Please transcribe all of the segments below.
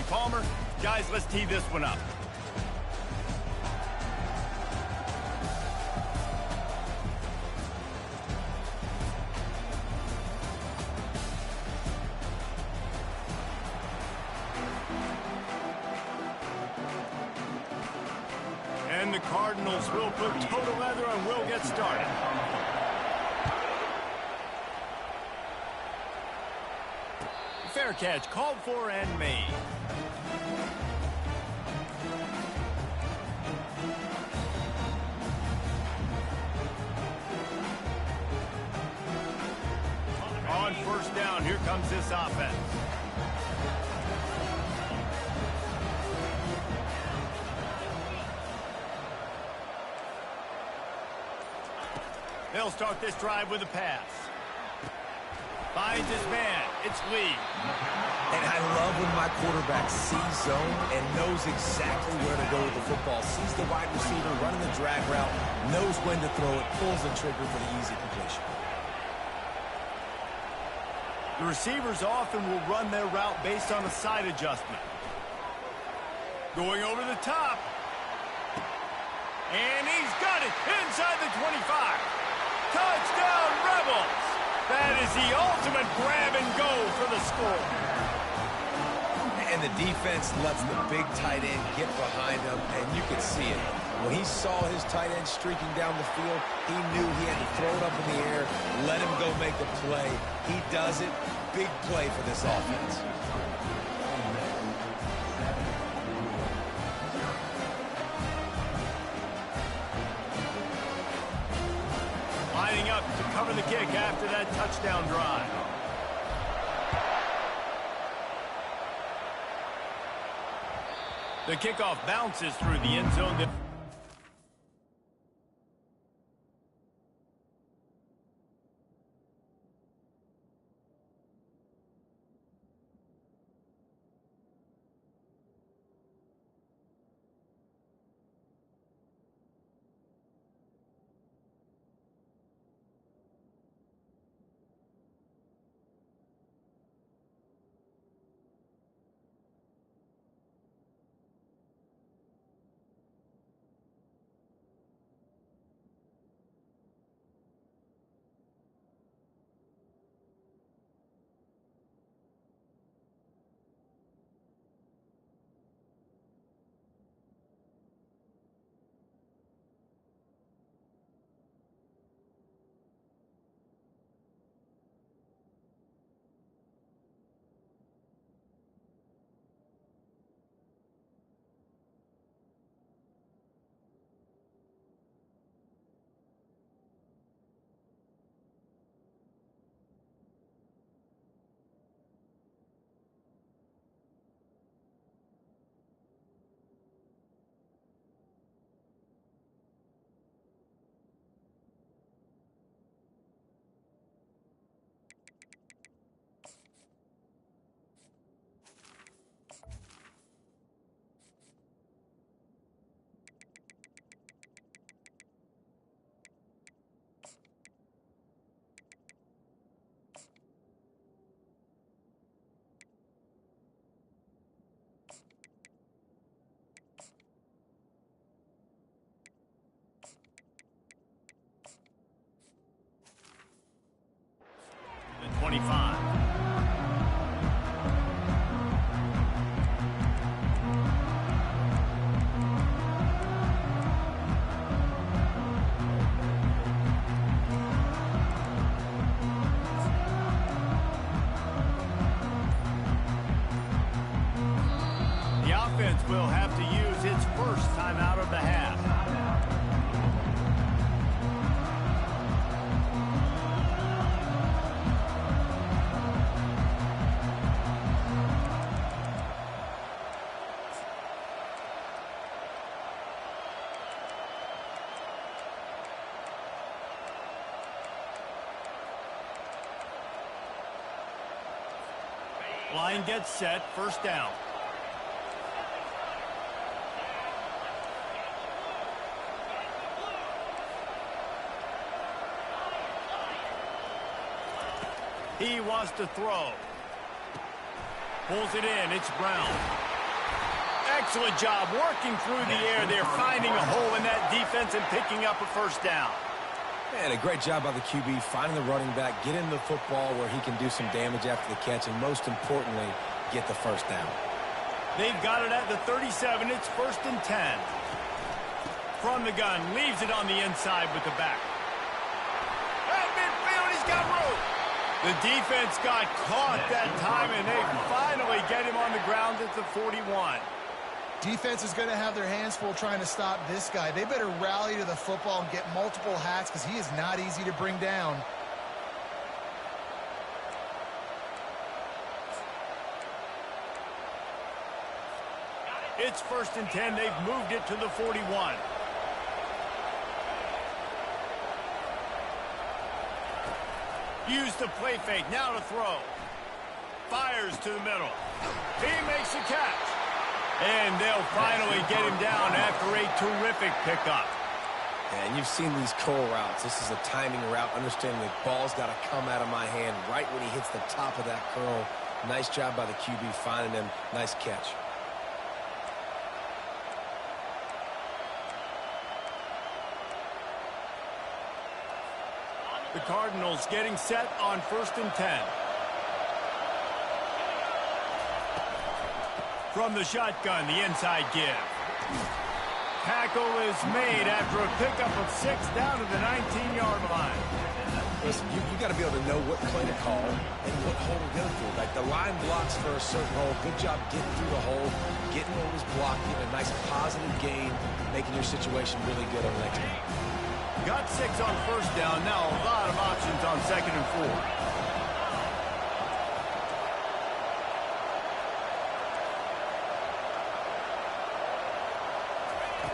Palmer. Guys, let's tee this one up. And the Cardinals will put total leather and will get started. Fair catch, called for and made. On first down, here comes this offense. They'll start this drive with a pass. Finds his man. It's Lee. And I love when my quarterback sees zone and knows exactly where to go with the football. Sees the wide receiver running the drag route, knows when to throw it, pulls the trigger for the easy completion. The receivers often will run their route based on a side adjustment. Going over the top. And he's got it inside the 25. Touchdown, Rebels! That is the ultimate grab and go for the score. And the defense lets the big tight end get behind him, and you can see it. When he saw his tight end streaking down the field, he knew he had to throw it up in the air, let him go make a play. He does it. Big play for this offense. Lining up to cover the kick after that touchdown drive. The kickoff bounces through the end zone. The 25. The offense will have to use its first timeout of the half. Line gets set, first down. He wants to throw. Pulls it in, it's Brown. Excellent job working through the air there, finding a hole in that defense and picking up a first down. And a great job by the QB, finding the running back, getting the football where he can do some damage after the catch, and most importantly, get the first down. They've got it at the 37. It's 1st and 10. From the gun, leaves it on the inside with the back. At midfield, he's got room. The defense got caught that time, and they finally get him on the ground at the 41. Defense is going to have their hands full trying to stop this guy. They better rally to the football and get multiple hats because he is not easy to bring down. It's 1st and 10. They've moved it to the 41. Use the play fake. Now to throw. Fires to the middle. He makes a catch. And they'll finally get him down after a terrific pickup. And you've seen these curl routes. This is a timing route, understanding the ball's got to come out of my hand right when he hits the top of that curl. Nice job by the QB finding him. Nice catch. The Cardinals getting set on 1st and 10. From the shotgun, the inside give. Tackle is made after a pickup of 6 down to the 19-yard line. Listen, you got to be able to know what play to call and what hole to go through. Like the line blocks for a certain hole. Good job getting through the hole, getting what was blocked, getting a nice positive gain, making your situation really good on the next one. Got 6 on 1st down. Now a lot of options on 2nd and 4.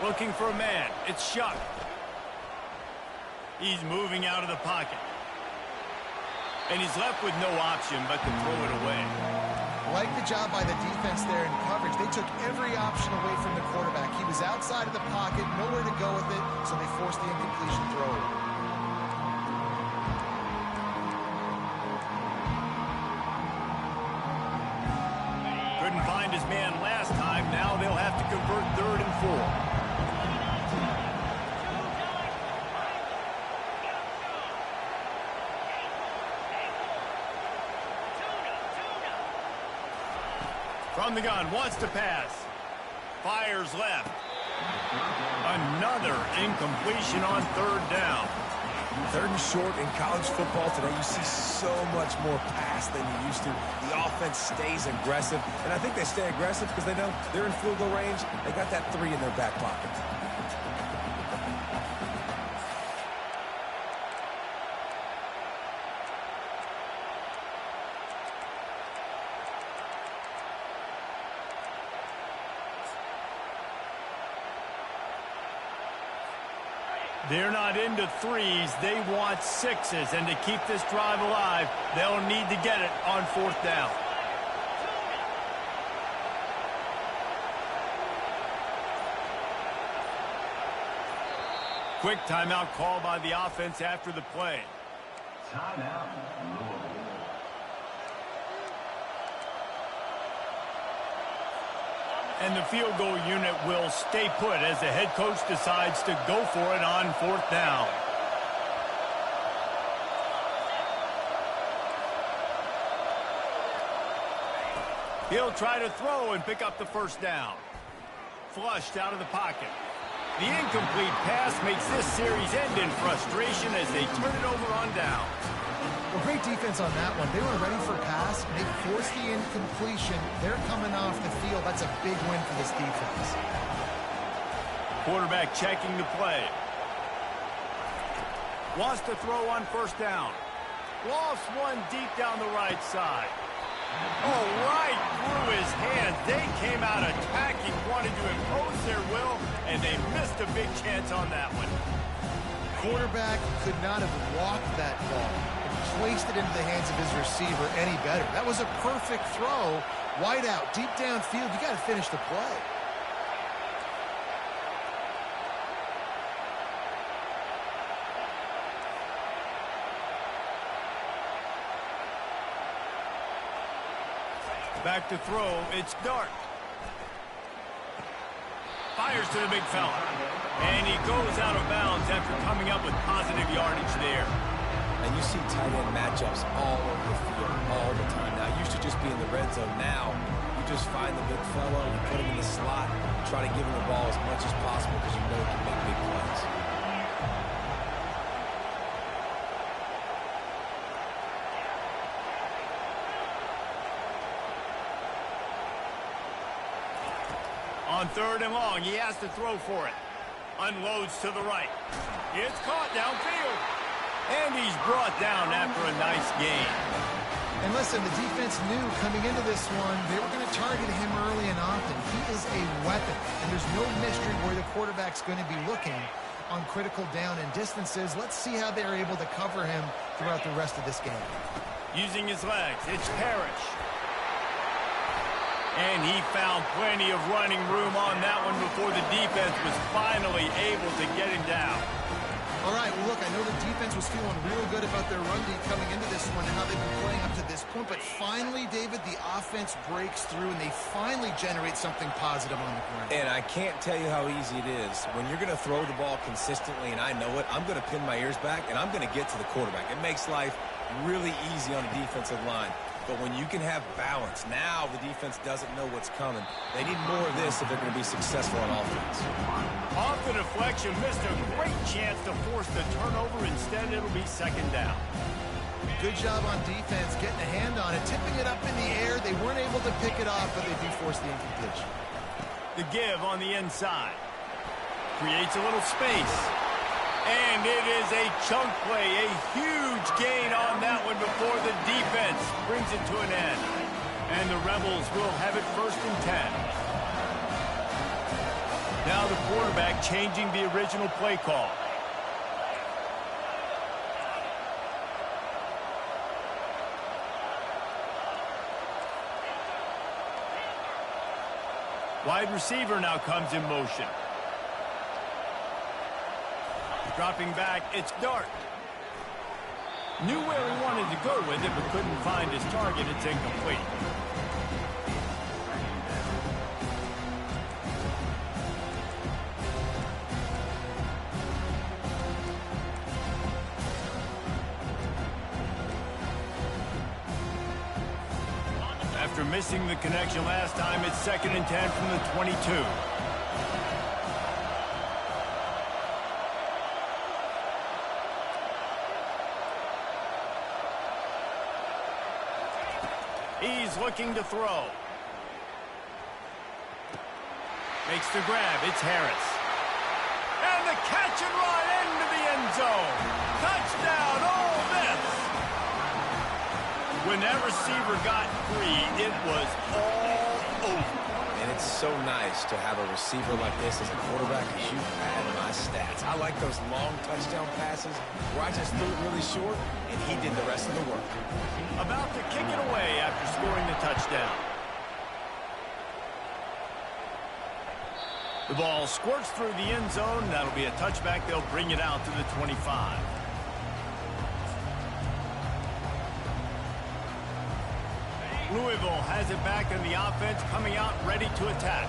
Looking for a man. It's Shuck. He's moving out of the pocket. And he's left with no option but to throw it away. Like the job by the defense there in coverage. They took every option away from the quarterback. He was outside of the pocket, nowhere to go with it, so they forced the incompletion throw. Couldn't find his man last time. Now they'll have to convert 3rd and 4. From the gun, wants to pass. Fires left. Another incompletion on 3rd down. 3rd and short in college football today, you see so much more pass than you used to. The offense stays aggressive, and I think they stay aggressive because they know they're in field goal range. They got that 3 in their back pocket. They're not into 3s. They want 6s. And to keep this drive alive, they'll need to get it on 4th down. Quick timeout call by the offense after the play. Timeout. And the field goal unit will stay put as the head coach decides to go for it on 4th down. He'll try to throw and pick up the first down. Flushed out of the pocket. The incomplete pass makes this series end in frustration as they turn it over on down. Well, great defense on that one. They were ready for pass, and they forced the incompletion. They're coming off the field. That's a big win for this defense. Quarterback checking the play. Wants to throw on 1st down. Lofts one deep down the right side. Oh, right through his hands. They came out attacking, wanted to impose their will, and they missed a big chance on that one. Quarterback could not have walked that ball and placed it into the hands of his receiver any better. That was a perfect throw. Wide out, deep downfield. You got to finish the play. Back to throw, it's Dart. Fires to the big fella. And he goes out of bounds after coming up with positive yardage there. And you see tight end matchups all over the field all the time. Now, it used to just be in the red zone. Now, you just find the big fellow, you put him in the slot, try to give him the ball as much as possible because you know he can make big plays. On 3rd and long, he has to throw for it. Unloads to the right. It's caught downfield. And he's brought down after a nice gain. And listen, the defense knew coming into this one, they were going to target him early and often. He is a weapon, and there's no mystery where the quarterback's going to be looking on critical down and distances. Let's see how they're able to cover him throughout the rest of this game. Using his legs, it's Parrish. And he found plenty of running room on that one before the defense was finally able to get him down. All right, well, look, I know the defense was feeling real good about their run D coming into this one and how they've been playing up to this point, but finally, David, the offense breaks through and they finally generate something positive on the ground. And I can't tell you how easy it is. When you're going to throw the ball consistently, and I know it, I'm going to pin my ears back, and I'm going to get to the quarterback. It makes life really easy on the defensive line. But when you can have balance, now the defense doesn't know what's coming. They need more of this if they're going to be successful on offense. Off the deflection, missed a great chance to force the turnover. Instead, it'll be 2nd down. Good job on defense, getting a hand on it, tipping it up in the air. They weren't able to pick it off, but they do force the incompletion. The give on the inside. Creates a little space. And it is a chunk play, a huge gain on that one before the defense brings it to an end. And the Rebels will have it 1st and 10. Now the quarterback changing the original play call. Wide receiver now comes in motion. Dropping back, it's Dart. Knew where he wanted to go with it, but couldn't find his target. It's incomplete. After missing the connection last time, it's 2nd and 10 from the 22. He's looking to throw. Makes the grab. It's Harris. And the catch and run into the end zone. Touchdown, Ole Miss. When that receiver got free, it was all over. And it's so nice to have a receiver like this as a quarterback because you pad my stats. I like those long touchdown passes where I just threw it really short and he did the rest of the work. About to kick it away after scoring the touchdown. The ball squirts through the end zone. That'll be a touchback. They'll bring it out to the 25. Louisville has it back in the offense, coming out ready to attack.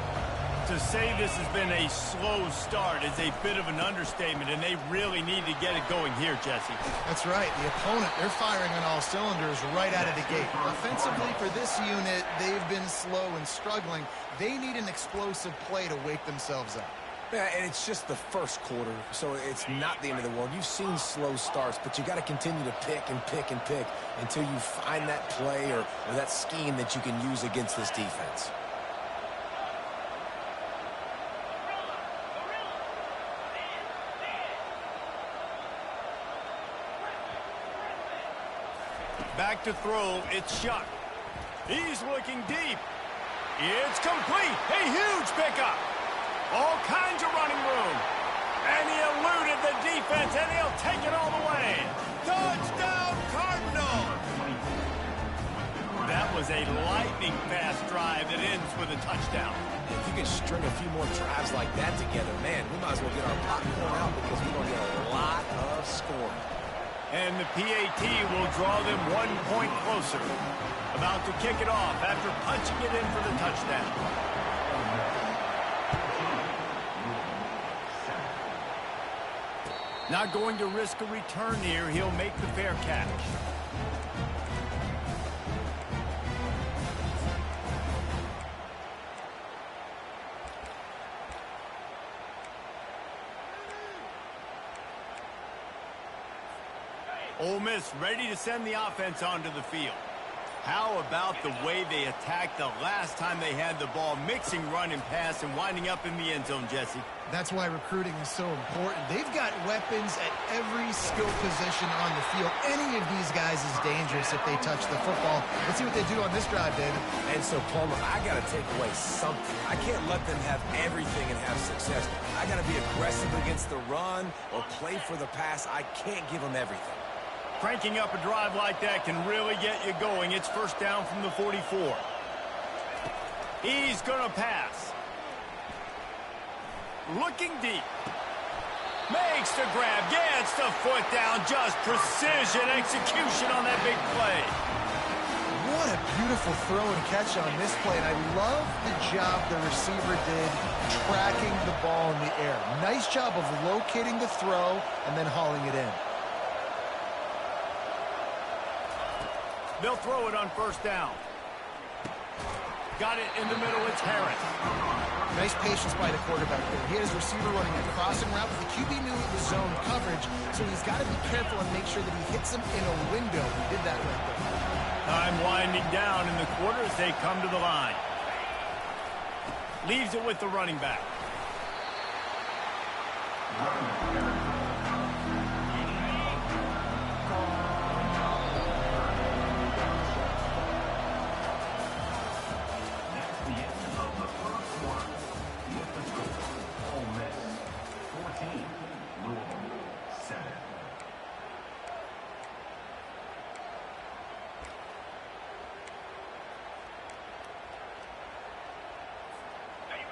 To say this has been a slow start is a bit of an understatement, and they really need to get it going here, Jesse. That's right. The opponent, they're firing on all cylinders right out of the gate. Offensively, for this unit, they've been slow and struggling. They need an explosive play to wake themselves up. Yeah, and it's just the first quarter, so it's not the end of the world. You've seen slow starts, but you got to continue to pick and pick and pick until you find that play or that scheme that you can use against this defense. Back to throw, it's Shuck. He's looking deep. It's complete. A huge pickup. All kinds of running room. And he eluded the defense, and he'll take it all the way. Touchdown, Cardinal! That was a lightning-fast drive that ends with a touchdown. If you can string a few more drives like that together, man, we might as well get our popcorn out because we're going to get a lot of scoring. And the PAT will draw them 1 point closer. About to kick it off after punching it in for the touchdown. Not going to risk a return here. He'll make the fair catch. Ole Miss ready to send the offense onto the field. How about the way they attacked the last time they had the ball, mixing run and pass and winding up in the end zone, Jesse? That's why recruiting is so important. They've got weapons at every skill position on the field. Any of these guys is dangerous if they touch the football. Let's see what they do on this drive, David. And so, Palmer, I got to take away something. I can't let them have everything and have success. I got to be aggressive against the run or play for the pass. I can't give them everything. Cranking up a drive like that can really get you going. It's first down from the 44. He's going to pass. Looking deep. Makes the grab. Gets the foot down. Just precision execution on that big play. What a beautiful throw and catch on this play. And I love the job the receiver did tracking the ball in the air. Nice job of locating the throw and then hauling it in. They'll throw it on first down. Got it in the middle. It's Harris. Nice patience by the quarterback there. He had his receiver running a crossing route, but the QB knew it was zone coverage, so he's got to be careful and make sure that he hits him in a window. He did that right there. Time winding down in the quarter as they come to the line. Leaves it with the running back.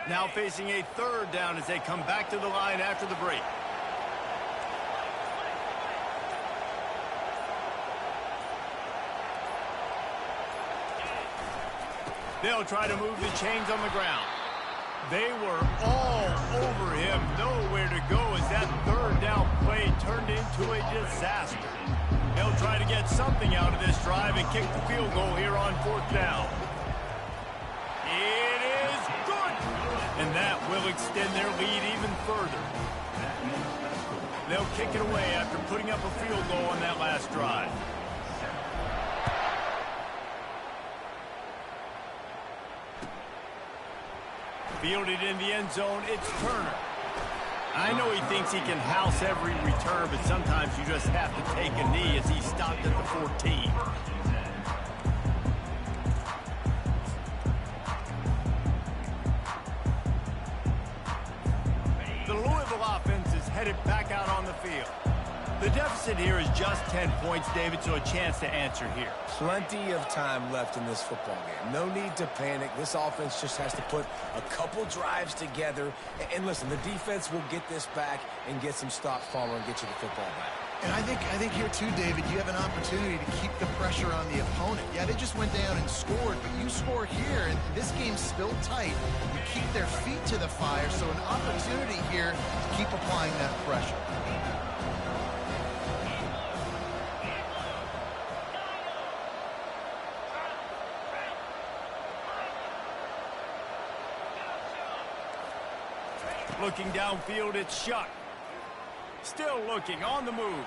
Now facing a third down as they come back to the line after the break. They'll try to move the chains on the ground. They were all over him. Nowhere to go as that third down play turned into a disaster. They'll try to get something out of this drive and kick the field goal here on fourth down. It is good. And that will extend their lead even further. They'll kick it away after putting up a field goal on that last drive. Fielded in the end zone, it's Turner. I know he thinks he can house every return, but sometimes you just have to take a knee as he stopped at the 14. The Louisville offense is headed back out on the field. The deficit here is just 10 points, David, so a chance to answer here. Plenty of time left in this football game. No need to panic. This offense just has to put a couple drives together. And listen, the defense will get this back and get some stops, Palmer, and get you the football back. And I think here too, David, you have an opportunity to keep the pressure on the opponent. Yeah, they just went down and scored, but you score here, and this game's still tight. You keep their feet to the fire, so an opportunity here to keep applying that pressure. Looking downfield, it's Shuck. Still looking, on the move.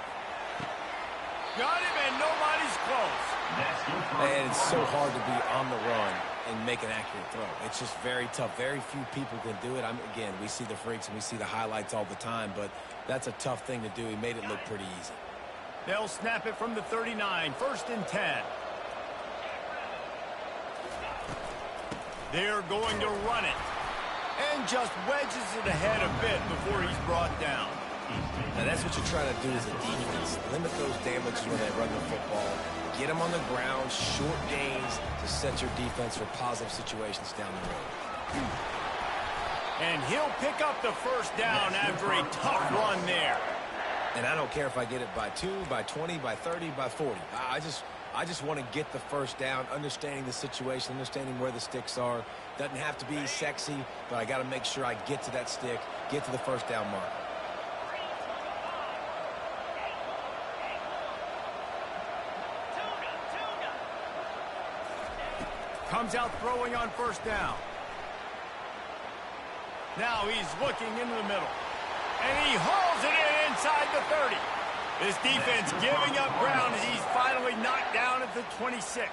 Got him, and nobody's close. And it's so hard to be on the run and make an accurate throw. It's just very tough. Very few people can do it. Again, we see the freaks and we see the highlights all the time, but that's a tough thing to do. He made it look pretty easy. They'll snap it from the 39, first and 10. They're going to run it. And just wedges it ahead a bit before he's brought down. And that's what you're trying to do as a defense. Limit those damages when they run the football. Get them on the ground, short gains to set your defense for positive situations down the road. And he'll pick up the first down after a tough run there. And I don't care if I get it by 2, by 20, by 30, by 40. I just want to get the first down, understanding the situation, understanding where the sticks are. Doesn't have to be sexy, but I got to make sure I get to that stick, get to the first down marker. Comes out throwing on first down. Now he's looking into the middle. And he hauls it in inside the 30. This defense giving up ground as he's finally knocked down at the 26.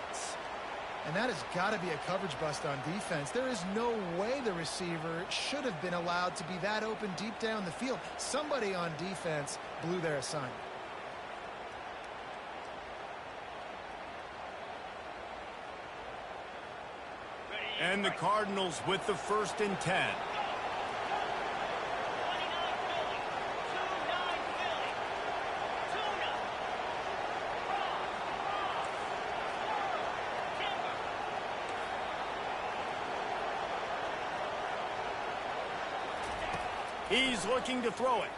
And that has got to be a coverage bust on defense. There is no way the receiver should have been allowed to be that open deep down the field. Somebody on defense blew their assignment. And the Cardinals with the 1st and 10. He's looking to throw it.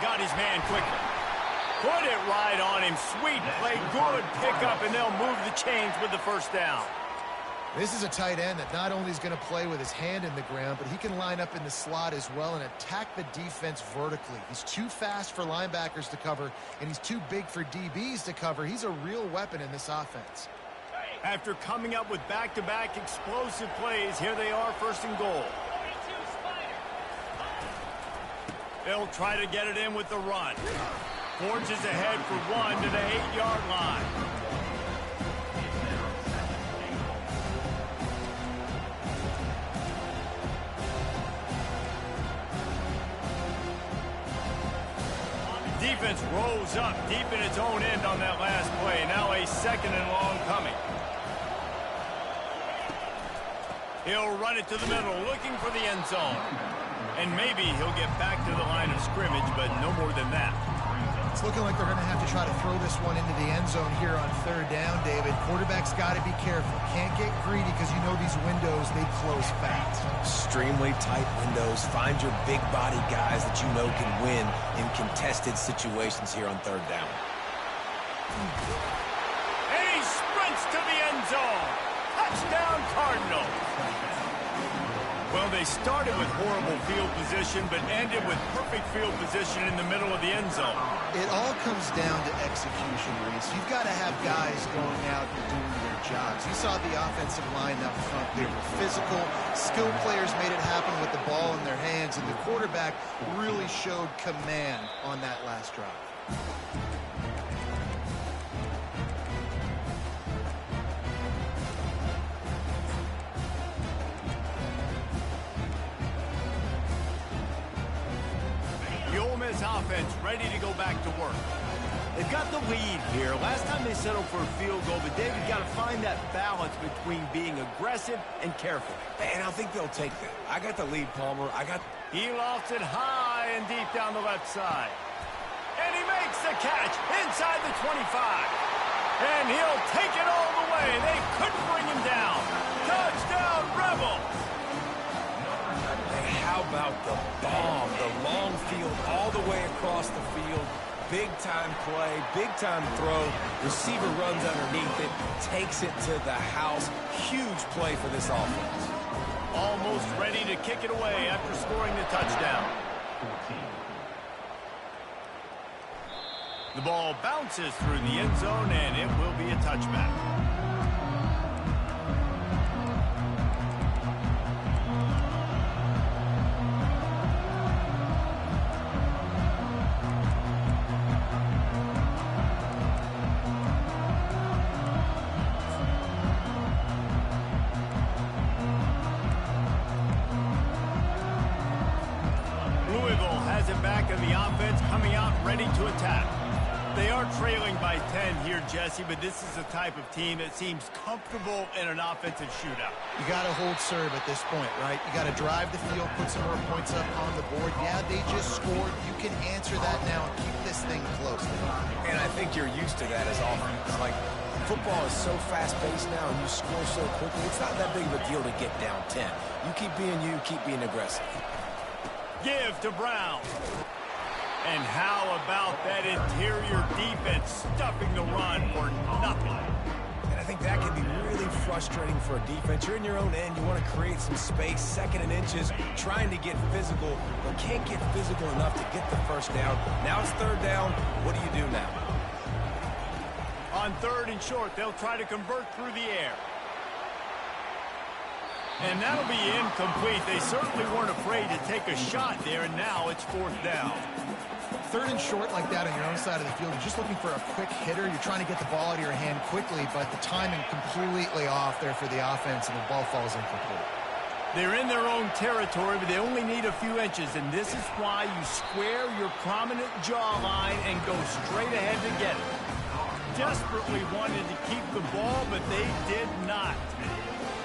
Got his man quickly. Put it right on him. Sweet play. Good pickup, and they'll move the chains with the first down. This is a tight end that not only is going to play with his hand in the ground, but he can line up in the slot as well and attack the defense vertically. He's too fast for linebackers to cover, and he's too big for DBs to cover. He's a real weapon in this offense. After coming up with back-to-back explosive plays, here they are, 1st and goal. They'll try to get it in with the run. Forges ahead for 1 to the 8-yard line. Defense rolls up deep in its own end on that last play. Now a 2nd and long coming. He'll run it to the middle, looking for the end zone. And maybe he'll get back to the line of scrimmage, but no more than that. It's looking like they're going to have to try to throw this one into the end zone here on 3rd down, David. Quarterback's got to be careful. Can't get greedy because you know these windows, they close fast. Extremely tight windows. Find your big body guys that you know can win in contested situations here on 3rd down. And he sprints to the end zone. Touchdown, Cardinals. Well, they started with horrible field position, but ended with perfect field position in the middle of the end zone. It all comes down to execution, Reese. You've got to have guys going out and doing their jobs. You saw the offensive line up front. They were physical. Skilled players made it happen with the ball in their hands, and the quarterback really showed command on that last drive. Offense ready to go back to work. They've got the lead here. Last time they settled for a field goal, but David got to find that balance between being aggressive and careful. And I think they'll take that. I got the lead, Palmer. He lofts it high and deep down the left side. And he makes the catch inside the 25. And he'll take it all the way. They couldn't bring him down. Touchdown, Rebels. How about the bomb, the long field all the way across the field. Big-time play, big-time throw. Receiver runs underneath it, takes it to the house. Huge play for this offense. Almost ready to kick it away after scoring the touchdown. The ball bounces through the end zone, and it will be a touchback. Jesse, but this is the type of team that seems comfortable in an offensive shootout. You got to hold serve at this point, right? You got to drive the field, put some more points up on the board. Yeah, they just scored. You can answer that now and keep this thing close. And I think you're used to that as offense. Like, football is so fast-paced now and you score so quickly, it's not that big of a deal to get down 10. You keep being aggressive. Give to Brown. And how about that interior defense stuffing the run for nothing? And I think that can be really frustrating for a defense. You're in your own end. You want to create some space, 2nd and inches, trying to get physical, but can't get physical enough to get the first down. Now it's 3rd down. What do you do now? On 3rd and short, they'll try to convert through the air. And that'll be incomplete. They certainly weren't afraid to take a shot there, and now it's 4th down. 3rd and short like that on your own side of the field, you're just looking for a quick hitter. You're trying to get the ball out of your hand quickly, but the timing completely off there for the offense, and the ball falls incomplete. They're in their own territory, but they only need a few inches, and this is why you square your prominent jawline and go straight ahead to get it. Desperately wanted to keep the ball, but they did not.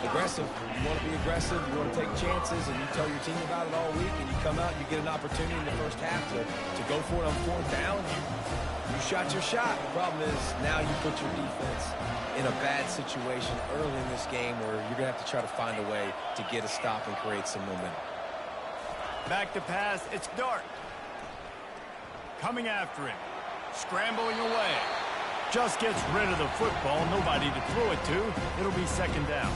Aggressive. You want to be aggressive. You want to take chances, and you tell your team about it all week, and you come out and you get an opportunity in the first half to go for it on 4th down. You shot your shot. The problem is now you put your defense in a bad situation early in this game where you're going to have to try to find a way to get a stop and create some momentum. Back to pass. It's Dart. Coming after him. Scrambling away. Just gets rid of the football. Nobody to throw it to. It'll be 2nd down.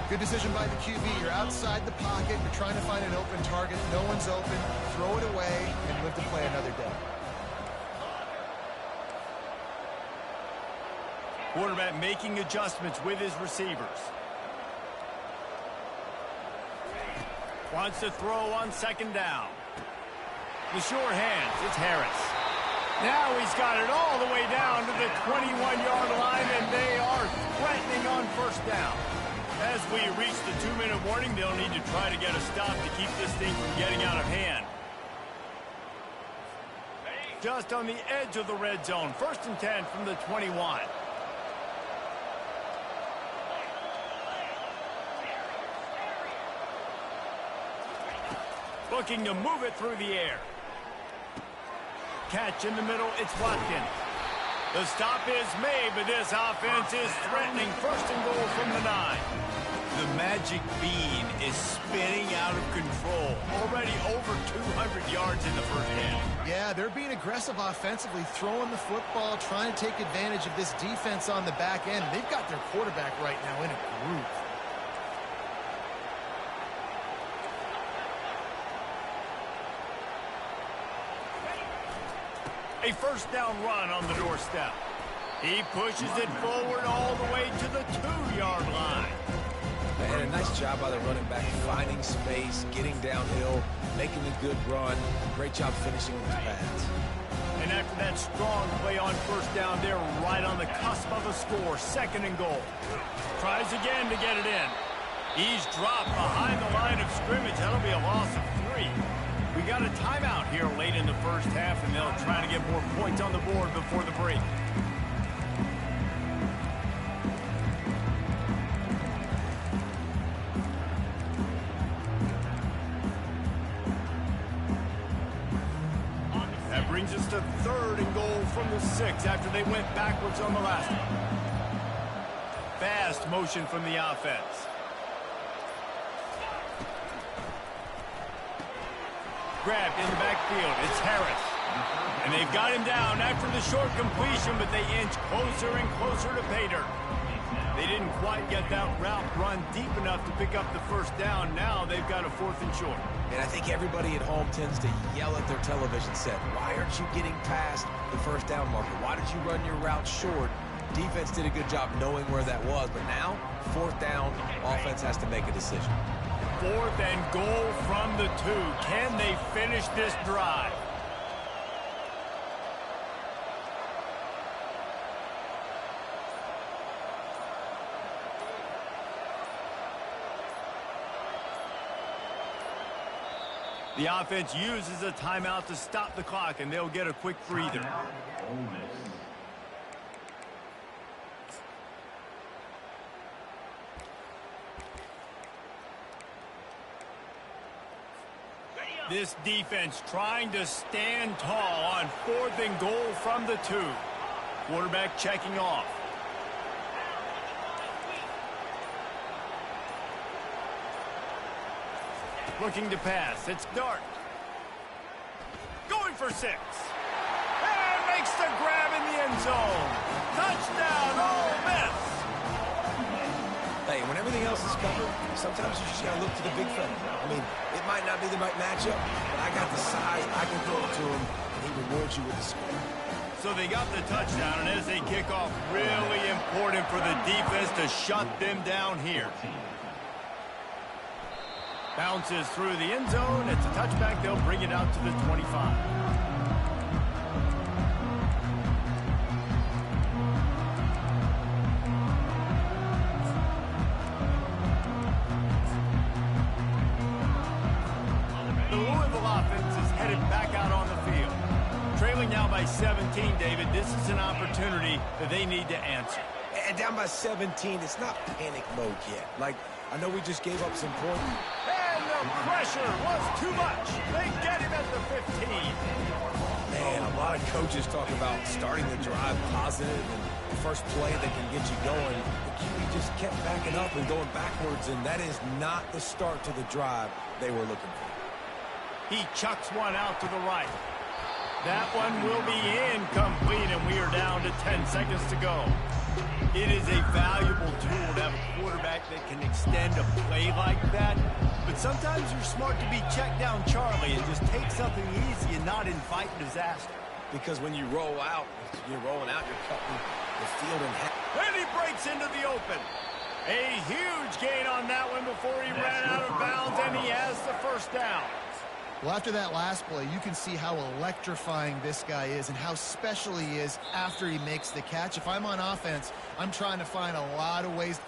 Good decision by the QB. You're outside the pocket. You're trying to find an open target. No one's open. Throw it away and live to play another day. Quarterback making adjustments with his receivers. Wants to throw on 2nd down. The sure hands. It's Harris. Now he's got it all the way down to the 21-yard line, and they are threatening on 1st down. As we reach the 2-minute warning, they'll need to try to get a stop to keep this thing from getting out of hand. Just on the edge of the red zone. 1st and 10 from the 21. Looking to move it through the air. Catch in the middle, it's Watkins. The stop is made, but this offense is threatening. 1st and goal from the 9. The magic bean is spinning out of control. Already over 200 yards in the first half. Yeah, they're being aggressive offensively, throwing the football, trying to take advantage of this defense on the back end. They've got their quarterback right now in a groove. A 1st down run on the doorstep. He pushes it forward all the way to the 2-yard line. And a nice job by the running back, finding space, getting downhill, making a good run. Great job finishing with his pads. And after that strong play on 1st down, they're right on the cusp of a score. 2nd and goal. Tries again to get it in. He's dropped behind the line of scrimmage. That'll be a loss of 3. We got a timeout here late in the first half, and they'll try to get more points on the board before the break. That brings us to 3rd and goal from the 6 after they went backwards on the last one. Fast motion from the offense. Grabbed in the backfield. It's Harris. And they've got him down after the short completion, but they inch closer and closer to pay dirt. They didn't quite get that route run deep enough to pick up the 1st down. Now they've got a 4th and short. And I think everybody at home tends to yell at their television set. Why aren't you getting past the 1st down marker? Why did you run your route short? Defense did a good job knowing where that was, but now 4th down, offense has to make a decision. 4th and goal from the 2. Can they finish this drive? The offense uses a timeout to stop the clock, and they'll get a quick breather. This defense trying to stand tall on 4th and goal from the 2. Quarterback checking off. Looking to pass. It's Dart. Going for 6. And makes the grab in the end zone. Touchdown, Ole Miss. Hey, when everything else is covered, sometimes you just got to look to the big fella. I mean, it might not be the right matchup, but I got the size, I can throw it to him, and he rewards you with the score. So they got the touchdown, and as they kick off, really important for the defense to shut them down here. Bounces through the end zone. It's a touchback. They'll bring it out to the 25. Trailing now by 17, David. This is an opportunity that they need to answer. And down by 17, it's not panic mode yet. Like, I know we just gave up some points. And the pressure was too much. They get him at the 15. Man, a lot of coaches talk about starting the drive positive and the first play that can get you going. The QB just kept backing up and going backwards, and that is not the start to the drive they were looking for. He chucks one out to the right. That one will be incomplete, and we are down to 10 seconds to go. It is a valuable tool to have a quarterback that can extend a play like that. But sometimes you're smart to be checked down Charlie and just take something easy and not invite disaster. Because when you roll out, you're rolling out, you're cutting the field in half. And he breaks into the open. A huge gain on that one before he ran out of bounds, and he has the first down. Well, after that last play, you can see how electrifying this guy is and how special he is after he makes the catch. If I'm on offense, I'm trying to find a lot of ways.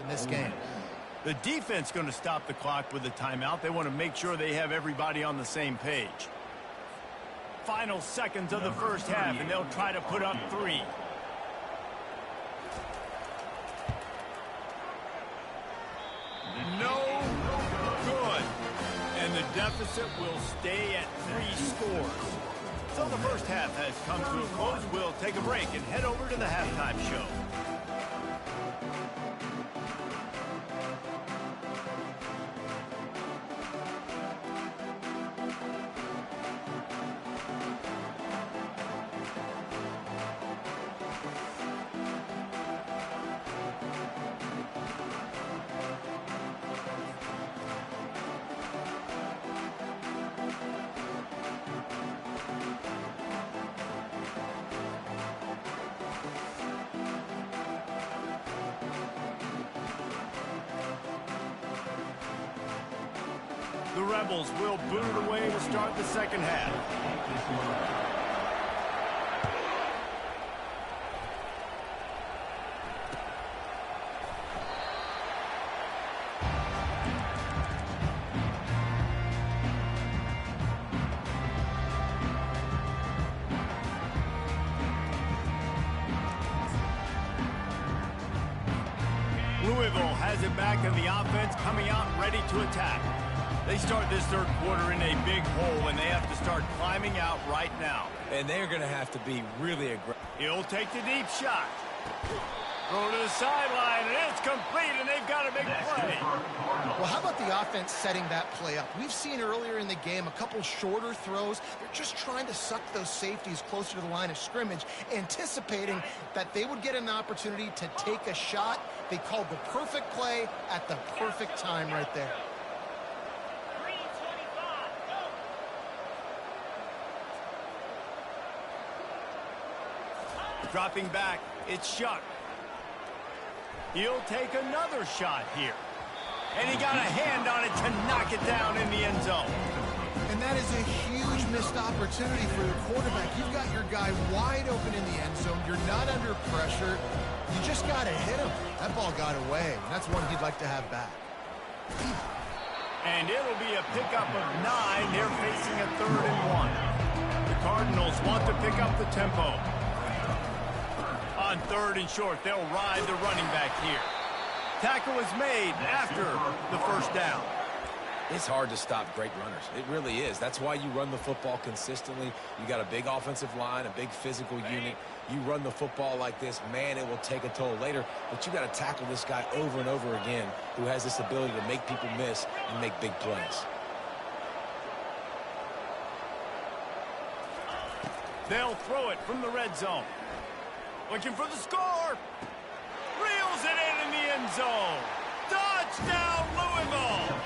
In this game. The defense going to stop the clock with a timeout. They want to make sure they have everybody on the same page. Final seconds of the first half, and they'll try to put up 3. No good. And the deficit will stay at 3 scores. So the first half has come to a close. We'll take a break and head over to the halftime show. The Rebels will boot it away to start the second half. Louisville has it back in the offense, coming out ready to attack. They start this third quarter in a big hole, and they have to start climbing out right now. And they're going to have to be really aggressive. He'll take the deep shot. Throw to the sideline, and it's complete, and they've got a big play. Well, how about the offense setting that play up? We've seen earlier in the game a couple shorter throws. They're just trying to suck those safeties closer to the line of scrimmage, anticipating that they would get an opportunity to take a shot. They called the perfect play at the perfect time right there. Dropping back, it's Shuck. He'll take another shot here. And he got a hand on it to knock it down in the end zone. And that is a huge missed opportunity for the quarterback. You've got your guy wide open in the end zone. You're not under pressure. You just got to hit him. That ball got away. And that's one he'd like to have back. And it'll be a pickup of 9. They're facing a 3rd and 1. The Cardinals want to pick up the tempo. On 3rd and short, they'll ride the running back here. Tackle is made after the first down. It's hard to stop great runners. It really is. That's why you run the football consistently. You got a big offensive line, a big physical unit. You run the football like this, man, it will take a toll later. But you got to tackle this guy over and over again who has this ability to make people miss and make big plays. They'll throw it from the red zone. Looking for the score. Reels it in the end zone. Touchdown, Louisville.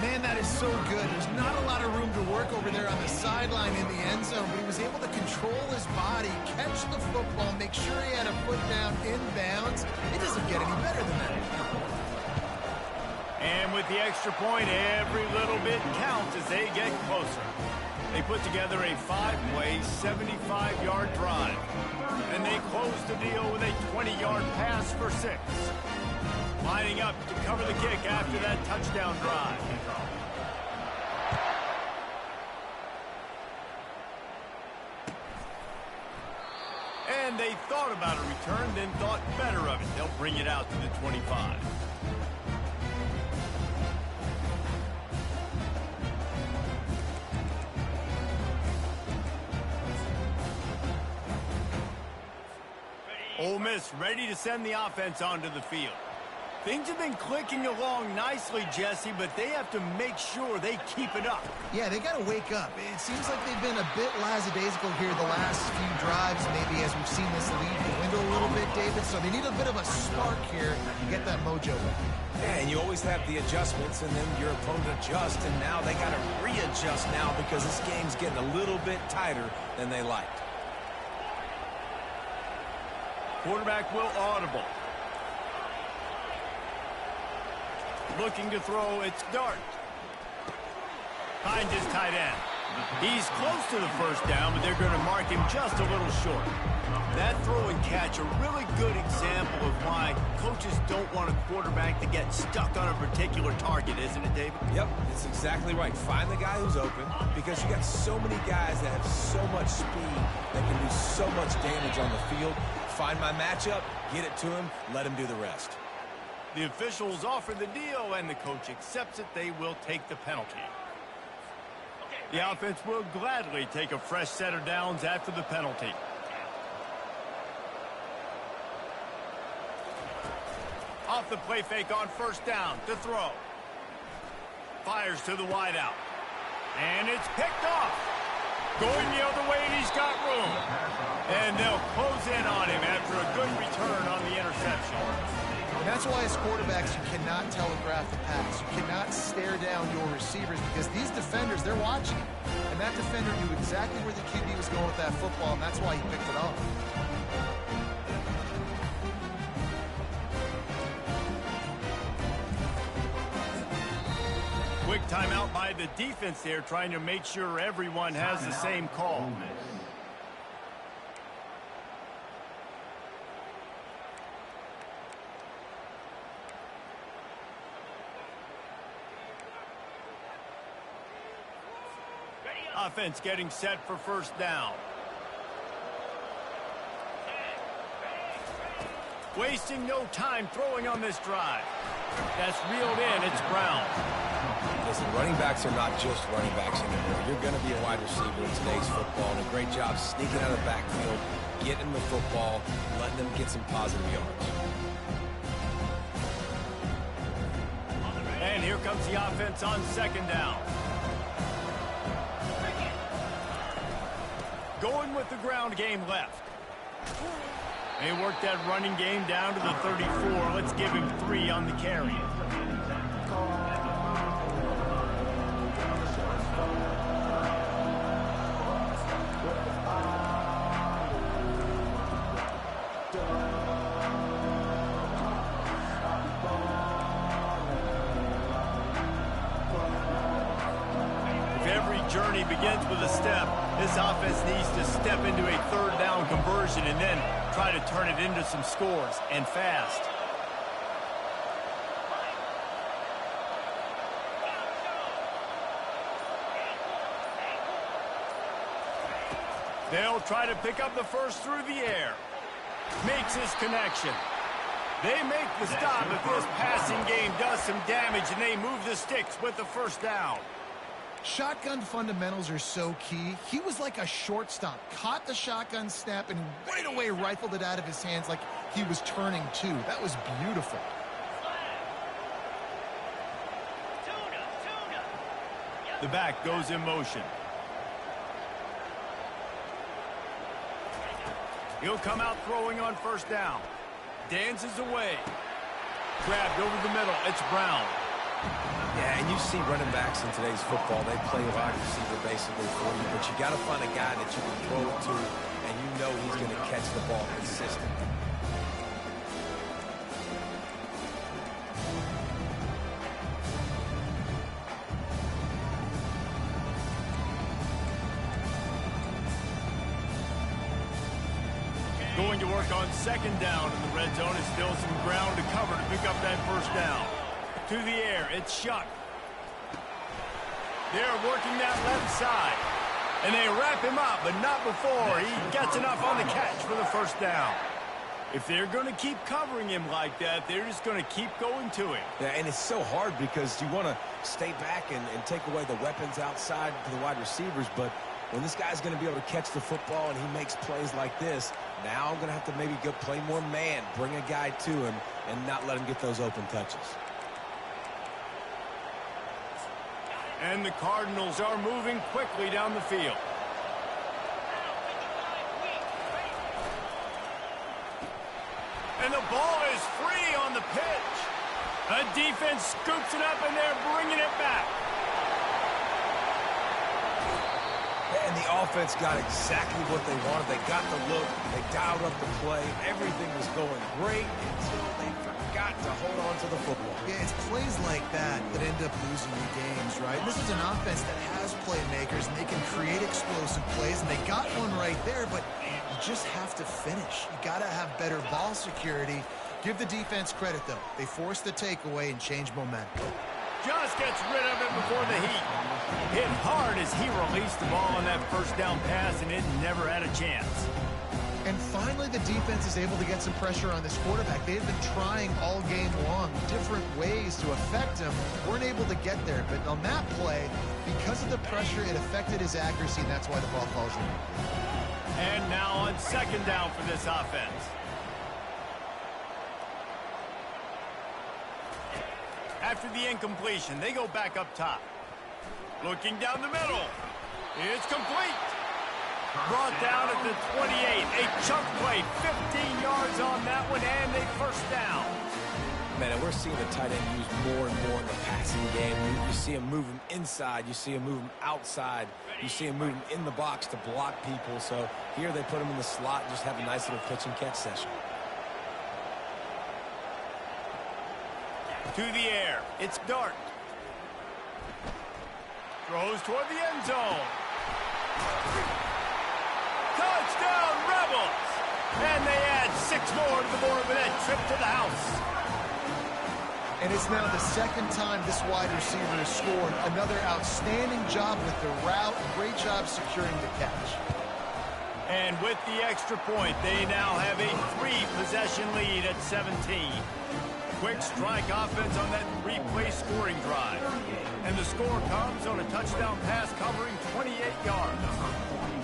Man, that is so good. There's not a lot of room to work over there on the sideline in the end zone, but he was able to control his body, catch the football, make sure he had a foot down inbounds. It doesn't get any better than that. And with the extra point, every little bit counts as they get closer. They put together a 5-play, 75-yard drive. And they close the deal with a 20-yard pass for 6. Lining up to cover the kick after that touchdown drive. And they thought about a return, then thought better of it. They'll bring it out to the 25. Ole Miss ready to send the offense onto the field. Things have been clicking along nicely, Jesse, but they have to make sure they keep it up. Yeah, they got to wake up. It seems like they've been a bit lackadaisical here the last few drives, maybe as we've seen this lead dwindle a little bit, David. So they need a bit of a spark here to get that mojo back. Yeah, and you always have the adjustments, and then your opponent adjusts, and now they got to readjust now because this game's getting a little bit tighter than they liked. Quarterback will audible. Looking to throw, it's Dart. Finds his tight end. He's close to the first down, but they're going to mark him just a little short. That throw and catch, a really good example of why coaches don't want a quarterback to get stuck on a particular target, isn't it, David? Yep, it's exactly right. Find the guy who's open because you got so many guys that have so much speed that can do so much damage on the field. Find my matchup, get it to him, let him do the rest. The officials offer the deal, and the coach accepts it. They will take the penalty. The offense will gladly take a fresh set of downs after the penalty. Off the play fake on first down to throw. Fires to the wideout. And it's picked off. Going the other way, and he's got room. And they'll close in on him after a good return on the interception. And that's why as quarterbacks, you cannot telegraph the pass. You cannot stare down your receivers because these defenders, they're watching. And that defender knew exactly where the QB was going with that football, and that's why he picked it off. Quick timeout by the defense there, trying to make sure everyone has the same call. Offense getting set for first down. Wasting no time throwing on this drive. That's reeled in. It's Brown. Listen, running backs are not just running backs anymore. You're going to be a wide receiver in today's football, and a great job sneaking out of the backfield, getting the football, letting them get some positive yards. And here comes the offense on second down. Going with the ground game left. They work that running game down to the 34. Let's give him 3 on the carry. Journey begins with a step. This offense needs to step into a third down conversion and then try to turn it into some scores, and fast. They'll try to pick up the first through the air. Makes his connection. They make the stop, but this passing game does some damage, and they move the sticks with the first down. Shotgun fundamentals are so key. He was like a shortstop, caught the shotgun snap, and right away rifled it out of his hands like he was turning two. That was beautiful. The back goes in motion. He'll come out throwing on first down. Dances away. Grabbed over the middle. It's Brown. Yeah, and you see running backs in today's football, they play wide receiver basically for you, but you got to find a guy that you can throw it to, and you know he's going to catch the ball consistently. Going to work on second down in the red zone. It's still some ground to cover to pick up that first down. To the air, it's Shuck. They're working that left side. And they wrap him up, but not before he gets enough on the catch for the first down. If they're going to keep covering him like that, they're just going to keep going to him. Yeah, and it's so hard because you want to stay back and take away the weapons outside to the wide receivers, but when this guy's going to be able to catch the football and he makes plays like this, now I'm going to have to maybe go play more man, bring a guy to him, and not let him get those open touches. And the Cardinals are moving quickly down the field. And the ball is free on the pitch. A defense scoops it up, and they're bringing it back. And the offense got exactly what they wanted. They got the look. They dialed up the play. Everything was going great until they forgot to hold on to the football. Yeah, it's plays like that that end up losing you games, right? This is an offense that has playmakers, and they can create explosive plays, and they got one right there, but you just have to finish. You got to have better ball security. Give the defense credit, though. They forced the takeaway and changed momentum. Just gets rid of it before the heat. Hit hard as he released the ball on that first down pass, and it never had a chance. And finally, the defense is able to get some pressure on this quarterback. They had been trying all game long different ways to affect him. Weren't able to get there. But on that play, because of the pressure, it affected his accuracy, and that's why the ball falls in. And now on second down for this offense. After the incompletion, they go back up top. Looking down the middle. It's complete. Brought down at the 28. A chunk play, 15 yards on that one, and a first down. Man, and we're seeing the tight end used more and more in the passing game. You see him move him inside. You see him move him outside. You see him move him in the box to block people. So here they put him in the slot and just have a nice little pitch and catch session. To the air. It's Dart. Throws toward the end zone. Touchdown, Rebels! And they add 6 more to the board with that trip to the house. And it's now the second time this wide receiver has scored. Another outstanding job with the route. Great job securing the catch. And with the extra point, they now have a 3-possession lead at 17. Quick strike offense on that 3-play scoring drive. And the score comes on a touchdown pass covering 28 yards.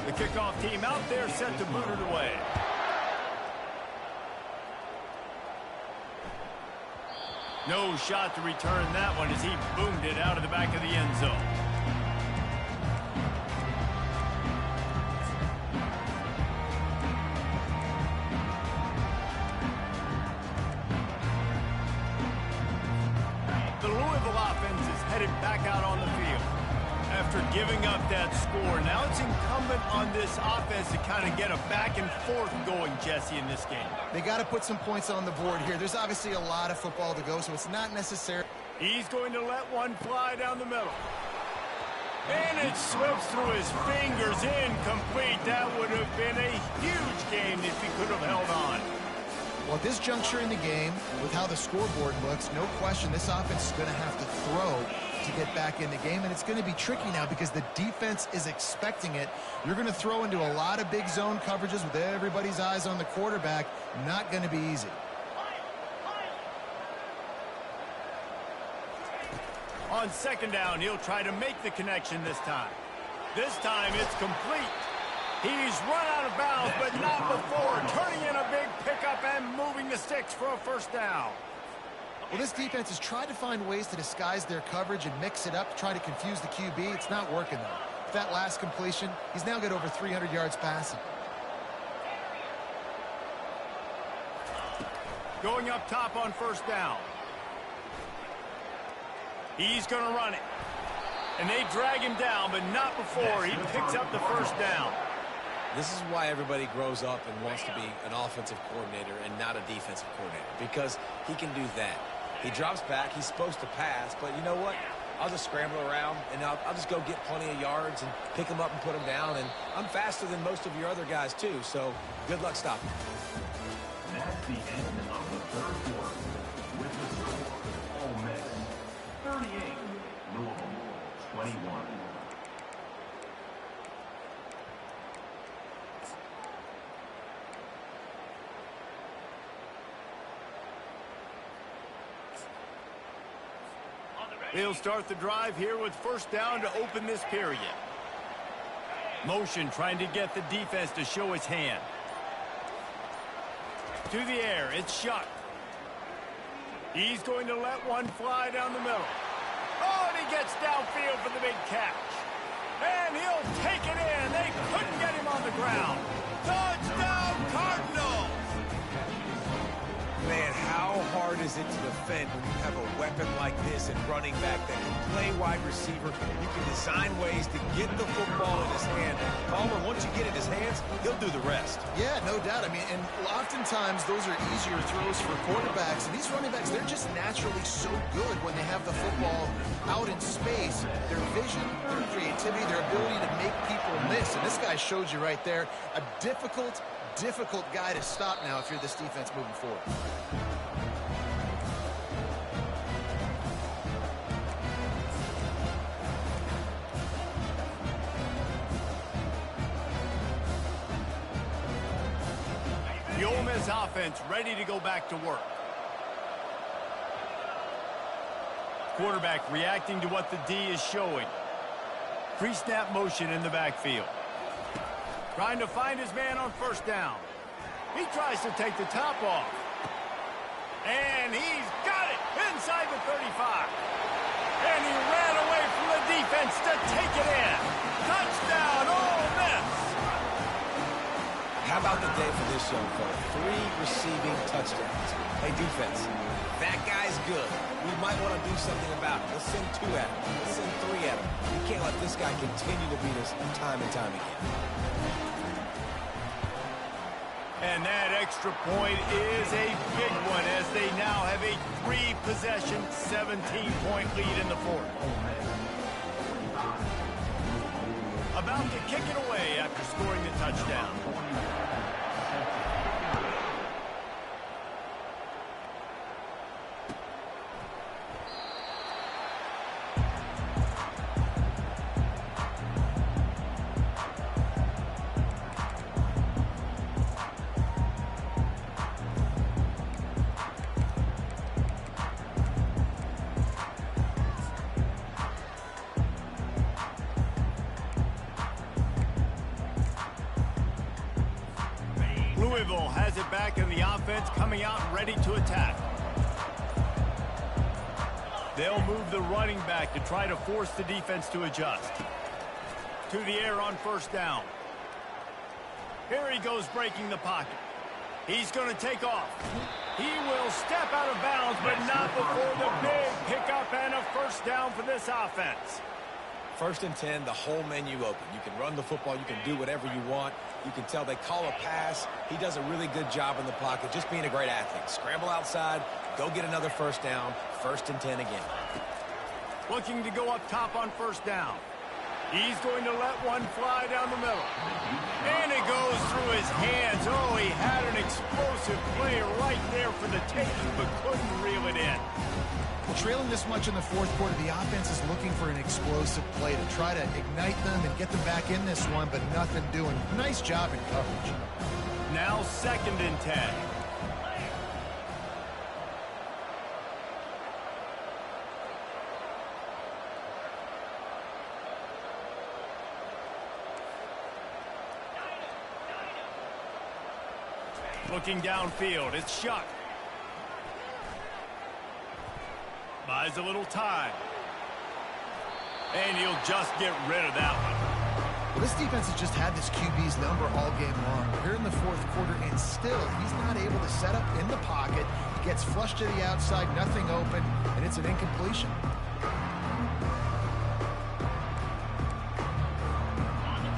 The kickoff team out there set to boot it away. No shot to return that one as he boomed it out of the back of the end zone. The Louisville offense is headed back out on the field. After giving up that score, now it's incumbent on this offense to kind of get a back and forth going, Jesse, in this game. They got to put some points on the board here. There's obviously a lot of football to go, so it's not necessary. He's going to let one fly down the middle. And it slips through his fingers, incomplete. That would have been a huge game if he could have held on. Well, at this juncture in the game, with how the scoreboard looks, no question this offense is going to have to throw to get back in the game, and it's going to be tricky now because the defense is expecting it. You're going to throw into a lot of big zone coverages with everybody's eyes on the quarterback. Not going to be easy. On second down, he'll try to make the connection this time. This time it's complete. He's run out of bounds, but not before turning in a big pickup and moving the sticks for a first down. Well, this defense has tried to find ways to disguise their coverage and mix it up to try to confuse the QB. It's not working, though. With that last completion, he's now got over 300 yards passing. Going up top on first down. He's going to run it. And they drag him down, but not before he picks up the first down. This is why everybody grows up and wants to be an offensive coordinator and not a defensive coordinator, because he can do that. He drops back. He's supposed to pass, but you know what? I'll just scramble around, and I'll just go get plenty of yards and pick them up and put them down. And I'm faster than most of your other guys, too, so good luck stopping. That's the end of the third quarter. With the score, Ole Miss 38, Louisville 21. They'll start the drive here with first down to open this period. Motion trying to get the defense to show his hand. To the air, it's Shuck. He's going to let one fly down the middle. Oh, and he gets downfield for the big catch. And he'll take it in. They couldn't get him on the ground. Touchdown, Cardinals! Man, how hard is it to defend when you have a weapon like this and running back that can play wide receiver? You can design ways to get the football in his hand. Palmer, once you get it in his hands, he'll do the rest. Yeah, no doubt. I mean, and oftentimes those are easier throws for quarterbacks. And these running backs, they're just naturally so good when they have the football out in space. Their vision, their creativity, their ability to make people miss. And this guy showed you right there, a difficult guy to stop now if you're this defense moving forward. The Ole Miss offense ready to go back to work. Quarterback reacting to what the D is showing. Pre-snap motion in the backfield. Trying to find his man on first down. He tries to take the top off. And he's got it inside the 35. And he ran away from the defense to take it in. Touchdown, Ole Miss. How about the day for this young fella? 3 receiving touchdowns. Hey, defense, that guy's good. We might want to do something about it. Let's send 2 at him. Let's send 3 at him. We can't let this guy continue to beat us time and time again. And that extra point is a big one as they now have a 3-possession, 17-point lead in the fourth. About to kick it away after scoring the touchdown. Louisville has it back in the offense, coming out ready to attack. They'll move the running back to try to force the defense to adjust. To the air on first down. Here he goes breaking the pocket. He's going to take off. He will step out of bounds, but not before the big pickup and a first down for this offense. First and 10, the whole menu open. You can run the football. You can do whatever you want. You can tell they call a pass. He does a really good job in the pocket, just being a great athlete. Scramble outside, go get another first down. First and 10 again. Looking to go up top on first down. He's going to let one fly down the middle. And it goes through his hands. Oh, he had an explosive play right there for the taking, but couldn't reel it in. Well, trailing this much in the fourth quarter, the offense is looking for an explosive play to try to ignite them and get them back in this one, but nothing doing. Nice job in coverage. Now second and 10. Looking downfield, it's Shuck. Buys a little time. And he'll just get rid of that one. Well, this defense has just had this QB's number all game long. We're in the fourth quarter, and still he's not able to set up in the pocket. He gets flushed to the outside, nothing open, and it's an incompletion.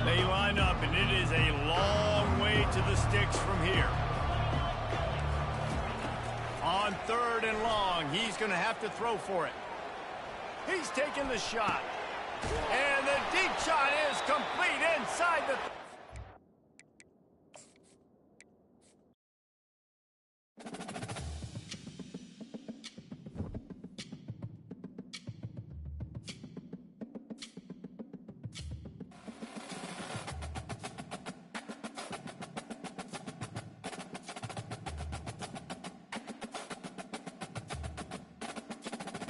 They line up, and it is a long way to the sticks from here. On 3rd and long, he's going to have to throw for it. He's taking the shot. And the deep shot is complete inside the...